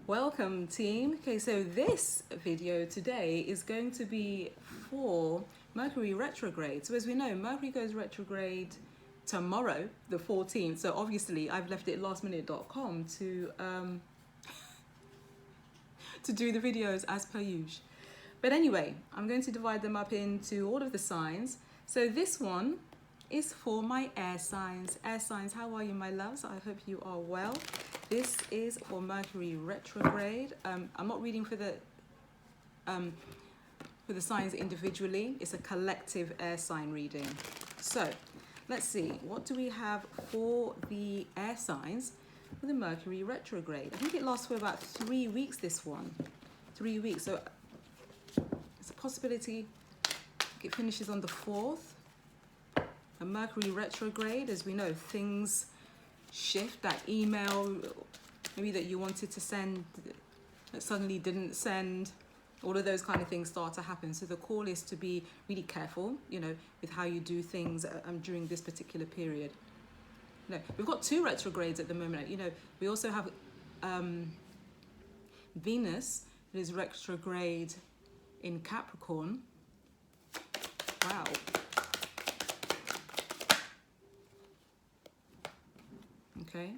Welcome team. Okay, so this video today is going to be for Mercury retrograde. So as we know, Mercury goes retrograde tomorrow, the 14th. So obviously I've left it lastminute.com to do the videos as per usual. But anyway, I'm going to divide them up into all of the signs. So this one is for my air signs. Air signs, how are you, my loves? I hope you are well. This is for Mercury retrograde. I'm not reading for the signs individually. It's a collective air sign reading. So let's see, what do we have for the air signs for the Mercury retrograde? I think it lasts for about 3 weeks, this one. 3 weeks. So it's a possibility it finishes on the 4th. A Mercury retrograde, as we know, things shift. That email maybe that you wanted to send that suddenly didn't send, all of those kind of things start to happen. So the call is to be really careful, with how you do things during this particular period. We've got 2 retrogrades at the moment. We also have Venus that is retrograde in Capricorn. Wow. Okay.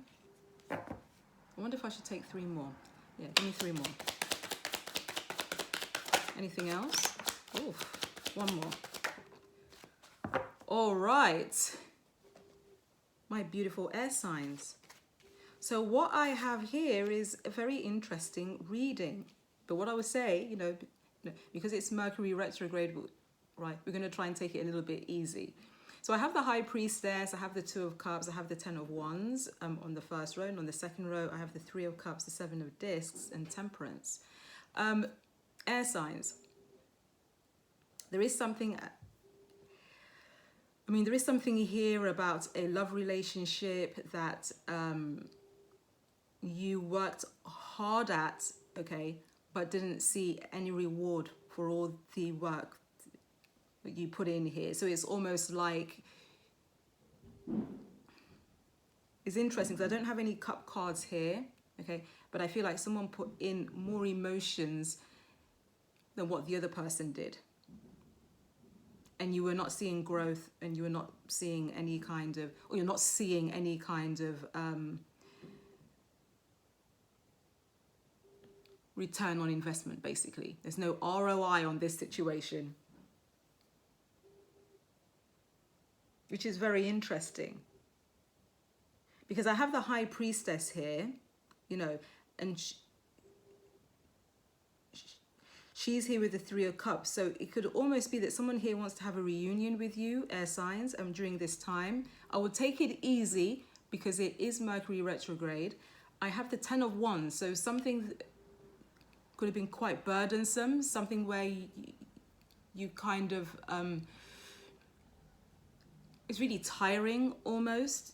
I wonder if I should take 3 more. Yeah, give me 3 more. Anything else? Oh, 1 more. All right. My beautiful air signs. So what I have here is a very interesting reading. But what I would say, because it's Mercury retrograde, right, we're going to try and take it a little bit easy. So I have the High Priestess, I have the 2 of Cups, I have the 10 of Wands on the first row, and on the second row I have the 3 of Cups, the 7 of Discs, and Temperance. Air signs. There is something here about a love relationship that you worked hard at, okay, but didn't see any reward for all the work that you put in here. So it's almost like, it's interesting because I don't have any cup cards here, okay, but I feel like someone put in more emotions than what the other person did. And you were not seeing growth, and you were not seeing any kind of, or you're not seeing any kind of return on investment, basically. There's no ROI on this situation, which is very interesting. Because I have the High Priestess here, and she's here with the 3 of Cups. So it could almost be that someone here wants to have a reunion with you, air signs, during this time. I would take it easy because it is Mercury retrograde. I have the 10 of Wands, so something could have been quite burdensome, something where you kind of, it's really tiring almost.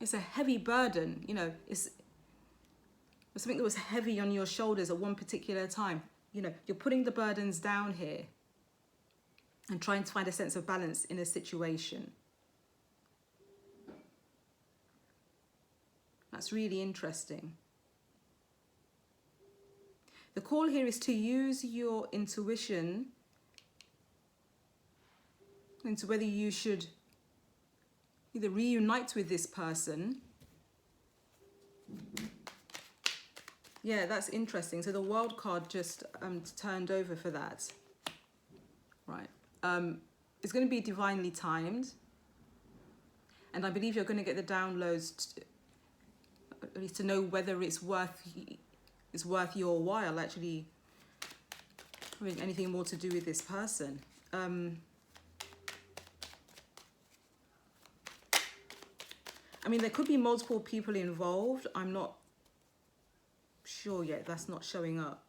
It's a heavy burden, it's something that was heavy on your shoulders at one particular time. You're putting the burdens down here and trying to find a sense of balance in a situation. That's really interesting. The call here is to use your intuition into whether you should either reunite with this person. Yeah, that's interesting. So the World card just turned over for that. Right. It's going to be divinely timed. And I believe you're going to get the downloads at least to know whether it's worth your while actually having anything more to do with this person. There could be multiple people involved. I'm not sure yet. That's not showing up.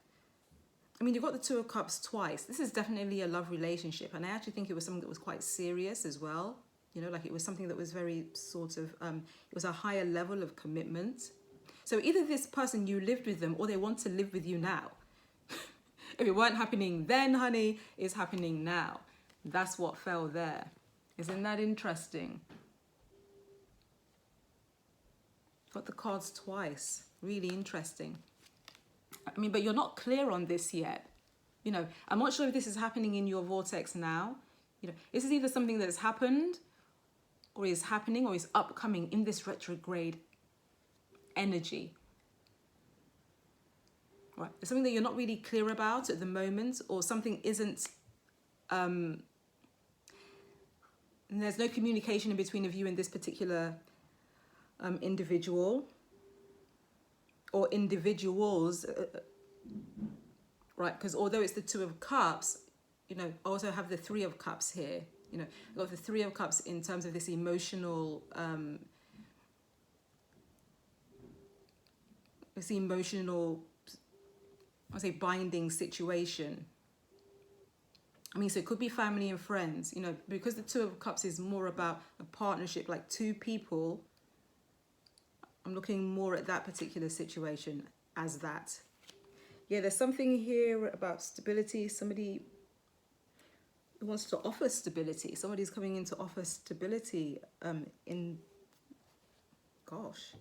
You've got the 2 of Cups twice. This is definitely a love relationship. And I actually think it was something that was quite serious as well. Like it was something that was very sort of, it was a higher level of commitment. So either this person, you lived with them, or they want to live with you now. If it weren't happening then, honey, it's happening now. That's what fell there. Isn't that interesting? Got the cards twice. Really interesting. I mean, but you're not clear on this yet. You know, I'm not sure if this is happening in your vortex now. You know, this is either something that's happened or is happening or is upcoming in this retrograde energy. Right? It's something that you're not really clear about at the moment, or something isn't, and there's no communication in between of you and this particular individual or individuals, right? Because although it's the Two of Cups, you know, I also have the Three of Cups here. You know, I've got the Three of Cups in terms of this emotional, I say binding situation. I mean, so it could be family and friends, you know, because the Two of Cups is more about a partnership, like two people. I'm looking more at that particular situation as that. Yeah, there's something here about stability. Somebody who wants to offer stability. Somebody's coming in to offer stability gosh.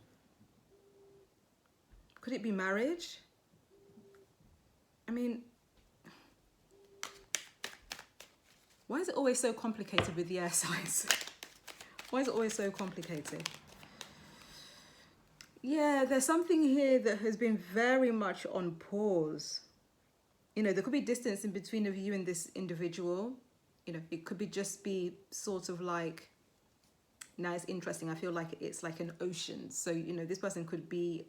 Could it be marriage? I mean, why is it always so complicated with the air signs? Why is it always so complicated? Yeah, there's something here that has been very much on pause. You know, there could be distance in between of you and this individual. You know, it could be just be sort of like, now it's interesting. I feel like it's like an ocean. So, you know, this person could be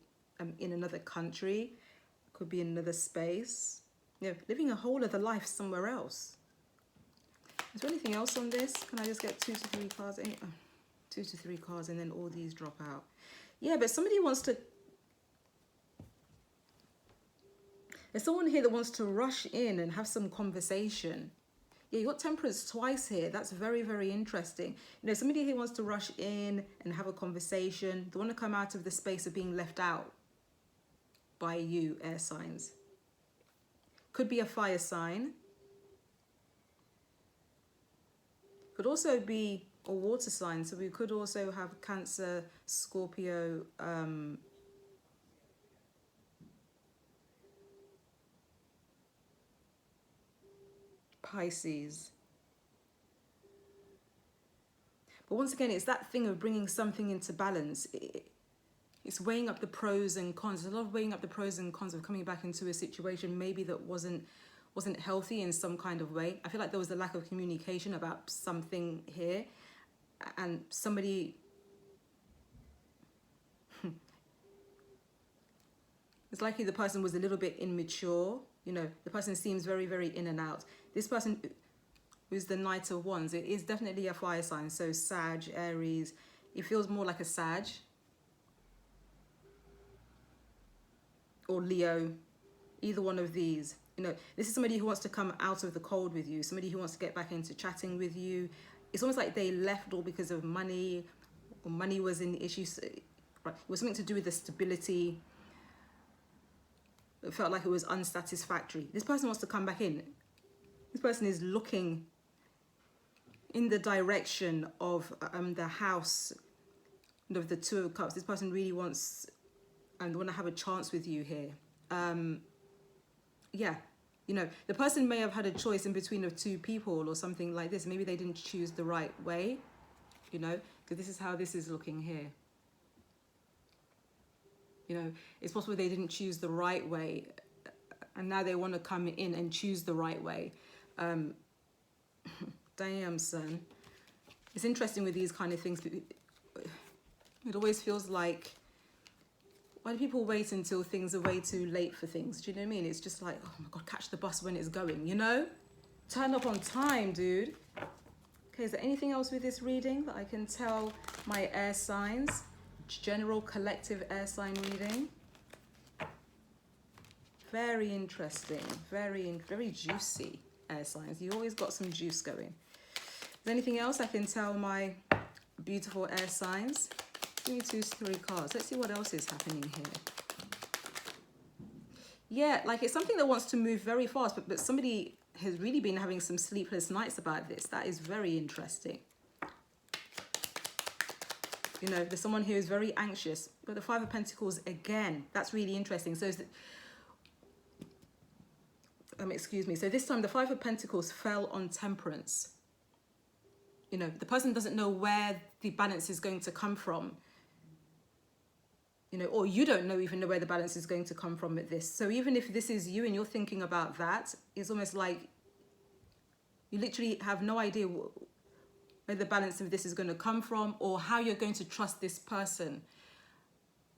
in another country, could be in another space, you know, living a whole other life somewhere else. Is there anything else on this? Can I just get 2 to 3 cards? 2 to 3 cards and then all these drop out. Yeah, but somebody wants to... There's someone here that wants to rush in and have some conversation. Yeah, you got Temperance twice here. That's very, very interesting. You know, somebody here wants to rush in and have a conversation. They want to come out of the space of being left out by you, air signs. Could be a fire sign. Could also be a water sign. So we could also have Cancer, Scorpio, Pisces. But once again, it's that thing of bringing something into balance. It's weighing up the pros and cons. There's a lot of weighing up the pros and cons of coming back into a situation maybe that wasn't healthy in some kind of way. I feel like there was a lack of communication about something here, and somebody it's likely the person was a little bit immature. You know, the person seems very, very in and out. This person who's the Knight of Wands, it is definitely a fire sign. So Sag, Aries, it feels more like a Sag. Or Leo, either one of these. You know, this is somebody who wants to come out of the cold with you, somebody who wants to get back into chatting with you. It's almost like they left all because of money, or money was in the issue. Right? It was something to do with the stability. It felt like it was unsatisfactory. This person wants to come back in. This person is looking in the direction of the house of the Two of Cups. This person really wants and want to have a chance with you here. Yeah, you know, the person may have had a choice in between of two people or something like this. Maybe they didn't choose the right way, you know, because this is how this is looking here. You know, it's possible they didn't choose the right way and now they want to come in and choose the right way. Damn, son. It's interesting with these kind of things. It always feels like, why do people wait until things are way too late for things? Do you know what I mean? It's just like, oh my God, catch the bus when it's going, you know? Turn up on time, dude. Okay, is there anything else with this reading that I can tell my air signs? General collective air sign reading. Very interesting. Very juicy air signs. You always got some juice going. Is there anything else I can tell my beautiful air signs? Give me 2 to 3 cards. Let's see what else is happening here. Yeah, like it's something that wants to move very fast, but somebody has really been having some sleepless nights about this. That is very interesting. You know, there's someone who is very anxious. But the Five of Pentacles again, that's really interesting. So excuse me. So this time the Five of Pentacles fell on Temperance. You know, the person doesn't know where the balance is going to come from. You know, or you don't even know where the balance is going to come from with this. So even if this is you and you're thinking about that, it's almost like you literally have no idea where the balance of this is going to come from, or how you're going to trust this person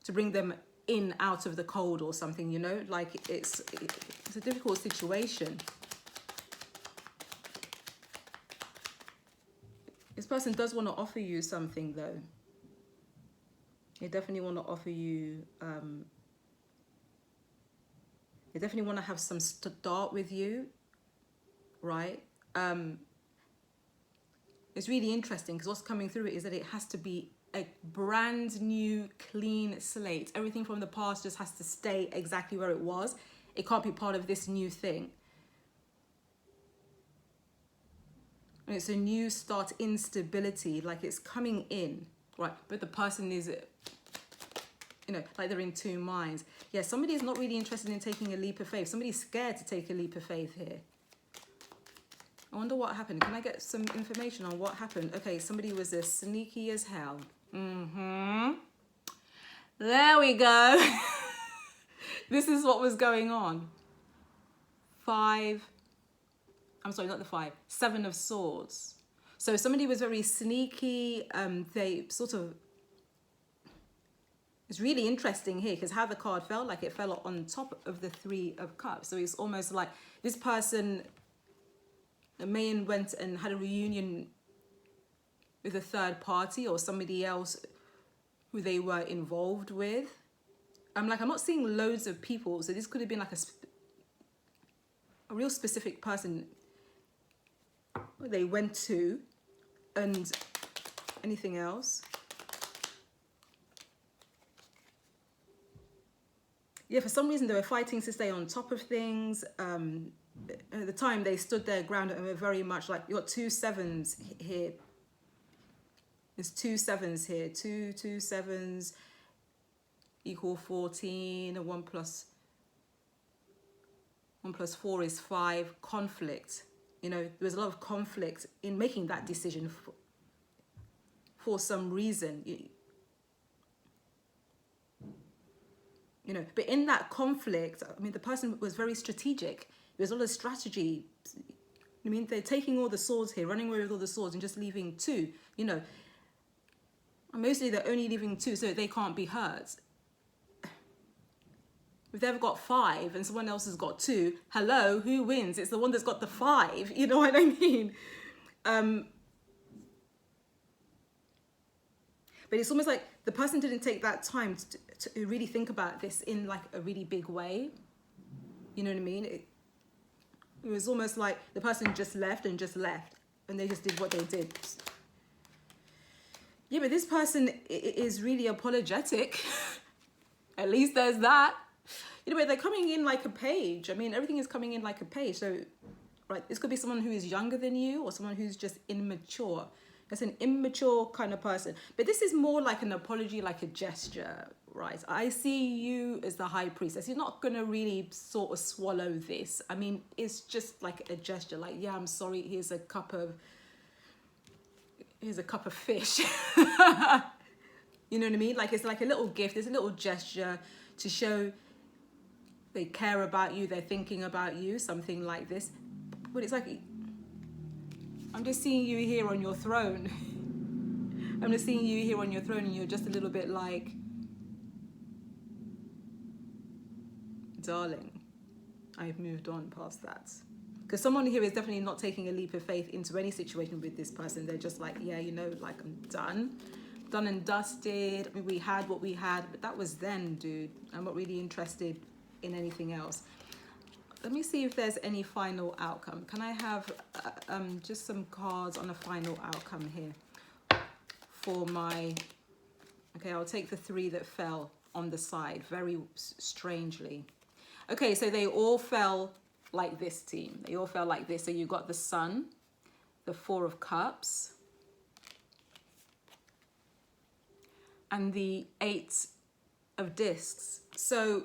to bring them in out of the cold or something, you know, like it's a difficult situation. This person does want to offer you something though. They definitely want to offer you, they definitely want to have some start with you, right? It's really interesting because what's coming through it is that it has to be a brand new, clean slate. Everything from the past just has to stay exactly where it was. It can't be part of this new thing. And it's a new start, instability, like it's coming in, right? But the person is, you know, like they're in two minds. Yeah, somebody is not really interested in taking a leap of faith. Somebody's scared to take a leap of faith here. I wonder what happened. Can I get some information on what happened? Okay, somebody was as sneaky as hell. There we go. This is what was going on. Seven of Swords. So somebody was very sneaky. They sort of, it's really interesting here because how the card felt, like it fell on top of the Three of Cups. So it's almost like this person may have went and had a reunion with a third party or somebody else who they were involved with. I'm not seeing loads of people, so this could have been like a real specific person they went to. And anything else? Yeah, for some reason they were fighting to stay on top of things. At the time they stood their ground and were very much like, you got two sevens here. There's two sevens here. Two sevens equal 14. And 1 plus 4 is 5. Conflict. You know, there was a lot of conflict in making that decision for some reason. You know, but in that conflict, I mean, the person was very strategic. There's a lot of strategy. I mean, they're taking all the swords here, running away with all the swords and just leaving two, you know. And mostly they're only leaving two so they can't be hurt. If they've got 5 and someone else has got 2, hello, who wins? It's the one that's got the 5, you know what I mean? But it's almost like the person didn't take that time to really think about this in like a really big way. You know what I mean? It was almost like the person just left and they just did what they did. Yeah, but this person is really apologetic. At least there's that. You know, but they're coming in like a page. I mean, everything is coming in like a page. So, right, this could be someone who is younger than you or someone who's just immature. It's an immature kind of person. But this is more like an apology, like a gesture, right? I see you as the High Priestess. You're not going to really sort of swallow this. I mean, it's just like a gesture. Like, yeah, I'm sorry. Here's a cup of fish. You know what I mean? Like, it's like a little gift. It's a little gesture to show they care about you. They're thinking about you, something like this. But it's like, I'm just seeing you here on your throne. I'm just seeing you here on your throne and you're just a little bit like, darling, I've moved on past that. Because someone here is definitely not taking a leap of faith into any situation with this person. They're just like, yeah, you know, like I'm done and dusted. I mean, we had what we had, but that was then, dude. I'm not really interested in anything else. Let me see if there's any final outcome. Can I have just some cards on a final outcome here for my... Okay, I'll take the 3 that fell on the side, very strangely. Okay, so they all fell like this, team. They all fell like this. So you got the Sun, the 4 of Cups, and the 8 of Discs. So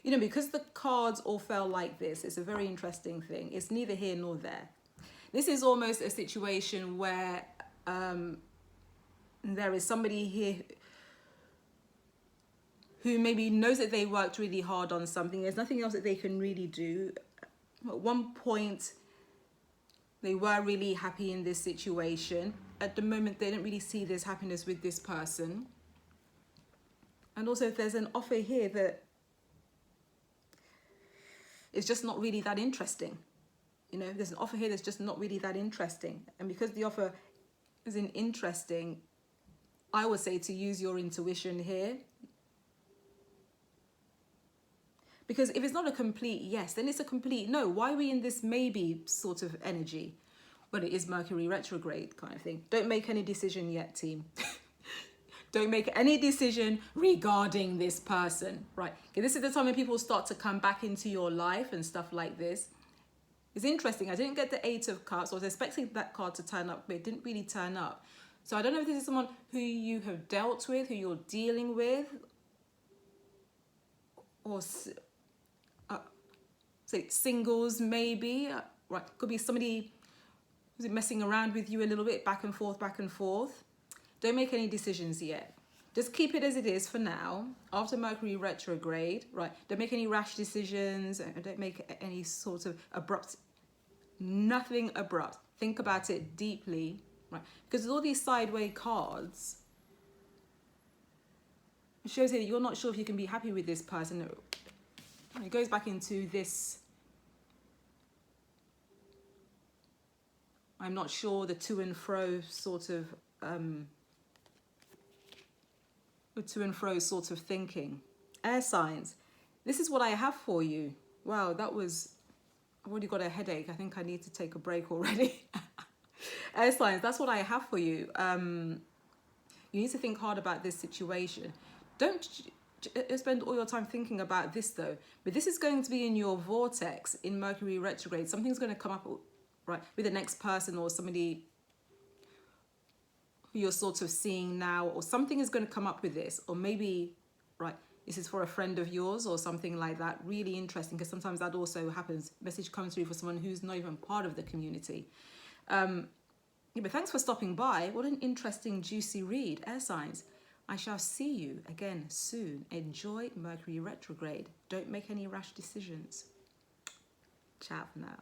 You know, because the cards all fell like this, it's a very interesting thing. It's neither here nor there. This is almost a situation where there is somebody here who maybe knows that they worked really hard on something. There's nothing else that they can really do. At one point, they were really happy in this situation. At the moment, they don't really see this happiness with this person. And also, if there's an offer here that is just not really that interesting. You know, there's an offer here that's just not really that interesting. And because the offer isn't interesting, I would say to use your intuition here. Because if it's not a complete yes, then it's a complete no. Why are we in this maybe sort of energy? Well, it is Mercury retrograde kind of thing. Don't make any decision yet, team. Don't make any decision regarding this person, right? Okay, this is the time when people start to come back into your life and stuff like this. It's interesting. I didn't get the Eight of Cups. I was expecting that card to turn up, but it didn't really turn up. So I don't know if this is someone who you have dealt with, who you're dealing with, or say singles maybe, right? Could be somebody who's messing around with you a little bit, back and forth, back and forth. Don't make any decisions yet. Just keep it as it is for now. After Mercury retrograde, right? Don't make any rash decisions. Don't make any sort of abrupt, nothing abrupt. Think about it deeply, right? Because with all these sideway cards, it shows here that you're not sure if you can be happy with this person. It goes back into this, I'm not sure, the to and fro sort of, thinking. Air signs, this is what I have for you. Wow, I've already got a headache. I think I need to take a break already. Air signs, that's what I have for you. You need to think hard about this situation. Don't spend all your time thinking about this though. But this is going to be in your vortex in Mercury retrograde. Something's going to come up, right, with the next person or somebody who you're sort of seeing now, or something is going to come up with this, or maybe, right, this is for a friend of yours or something like that. Really interesting, because sometimes that also happens. Message comes through for someone who's not even part of the community. Yeah, but thanks for stopping by. What an interesting, juicy read, air signs. I shall see you again soon. Enjoy Mercury retrograde. Don't make any rash decisions. Ciao for now.